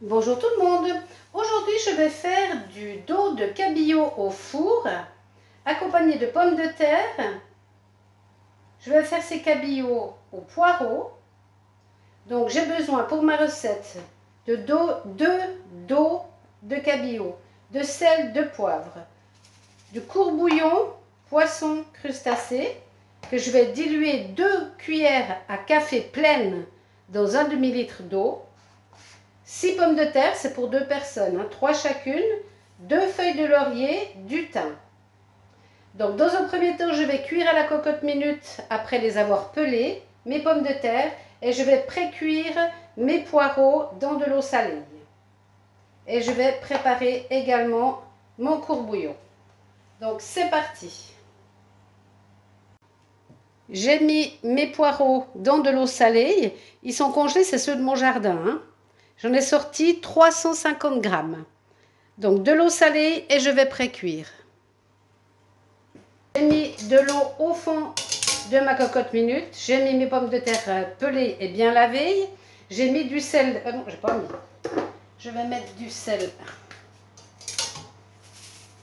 Bonjour tout le monde. Aujourd'hui je vais faire du dos de cabillaud au four accompagné de pommes de terre. Je vais faire ces cabillots au poireau. Donc j'ai besoin pour ma recette de deux dos de cabillaud, de sel, de poivre, du courbouillon poisson crustacé que je vais diluer 2 cuillères à café pleines dans un demi-litre d'eau. 6 pommes de terre, c'est pour 2 personnes, 3 chacune, 2 feuilles de laurier, du thym. Donc dans un premier temps, je vais cuire à la cocotte minute après les avoir pelées, mes pommes de terre, et je vais pré-cuire mes poireaux dans de l'eau salée. Et je vais préparer également mon courbouillon. Donc c'est parti. J'ai mis mes poireaux dans de l'eau salée. Ils sont congelés, c'est ceux de mon jardin. J'en ai sorti 350 grammes. Donc de l'eau salée et je vais pré-cuire. J'ai mis de l'eau au fond de ma cocotte minute. J'ai mis mes pommes de terre pelées et bien lavées. J'ai mis du sel. Non, j'ai pas mis. Je vais mettre du sel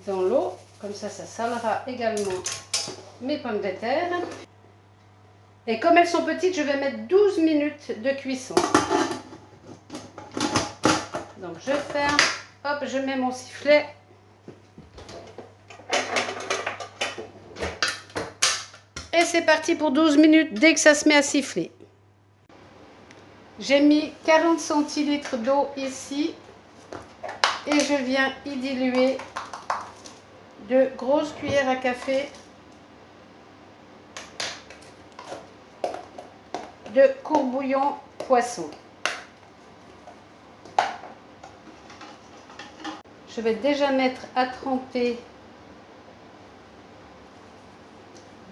dans l'eau. Comme ça salera également mes pommes de terre. Et comme elles sont petites, je vais mettre 12 minutes de cuisson. Donc je ferme, hop, je mets mon sifflet. Et c'est parti pour 12 minutes dès que ça se met à siffler. J'ai mis 40 centilitres d'eau ici. Et je viens y diluer 2 grosses cuillères à café de courbouillon poisson. Je vais déjà mettre à tremper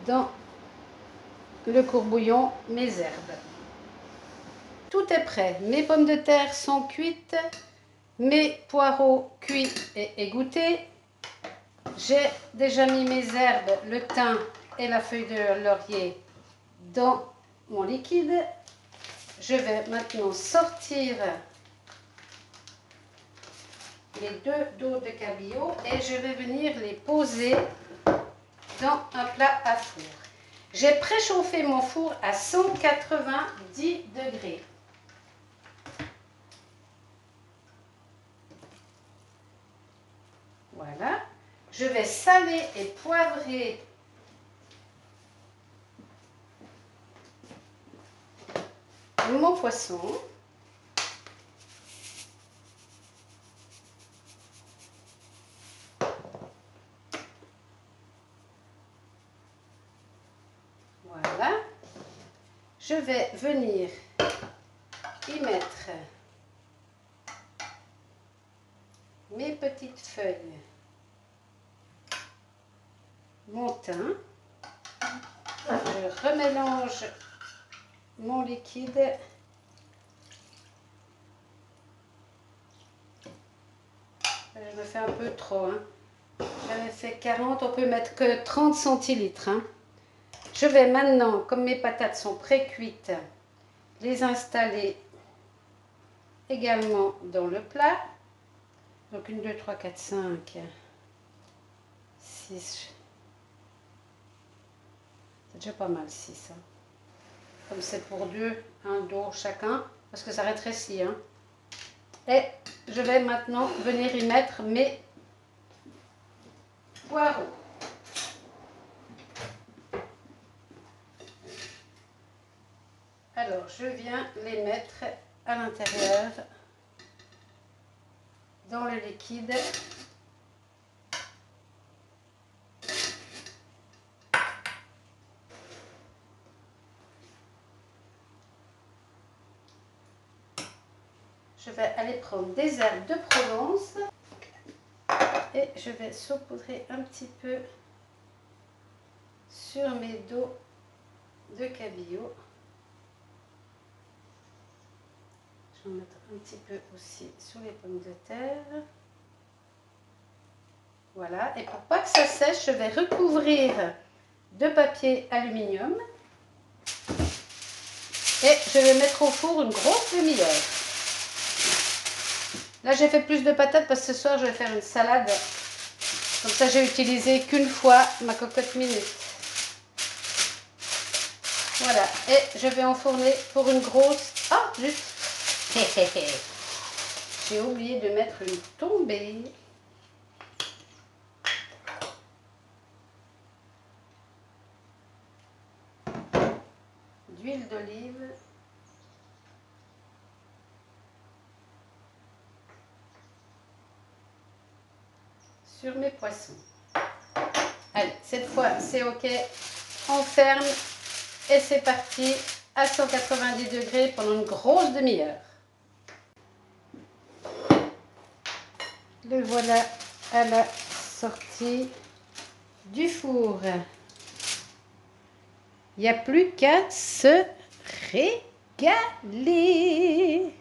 dans le courbouillon mes herbes. Tout est prêt. Mes pommes de terre sont cuites, mes poireaux cuits et égouttés. J'ai déjà mis mes herbes, le thym et la feuille de laurier dans mon liquide. Je vais maintenant sortir les 2 dos de cabillaud et je vais venir les poser dans un plat à four. J'ai préchauffé mon four à 190 degrés. Voilà. Je vais saler et poivrer mon poisson. Voilà. Je vais venir y mettre mes petites feuilles, mon thym. Je remélange mon liquide. Je me fais un peu trop. J'avais fait 40, on peut mettre que 30 centilitres. Je vais maintenant, comme mes patates sont pré-cuites, les installer également dans le plat. Donc 1, 2, 3, 4, 5, 6. C'est déjà pas mal 6. Comme c'est pour 2, un dos chacun, parce que ça rétrécit. Et je vais maintenant venir y mettre mes poireaux. Alors, je viens les mettre à l'intérieur, dans le liquide. Je vais aller prendre des herbes de Provence et je vais saupoudrer un petit peu sur mes dos de cabillaud. Je vais en mettre un petit peu aussi sur les pommes de terre. Voilà, et pour pas que ça sèche, je vais recouvrir de papier aluminium et je vais mettre au four une grosse demi-heure. Là, j'ai fait plus de patates parce que ce soir, je vais faire une salade. Comme ça, j'ai utilisé qu'une fois ma cocotte minute. Voilà, et je vais enfourner pour une grosse... Ah, juste... J'ai oublié de mettre une tombée. D'huile d'olive. Sur mes poissons. Allez, cette fois, c'est OK. On ferme et c'est parti à 190 degrés pendant une grosse demi-heure. Le voilà à la sortie du four. Il n'y a plus qu'à se régaler.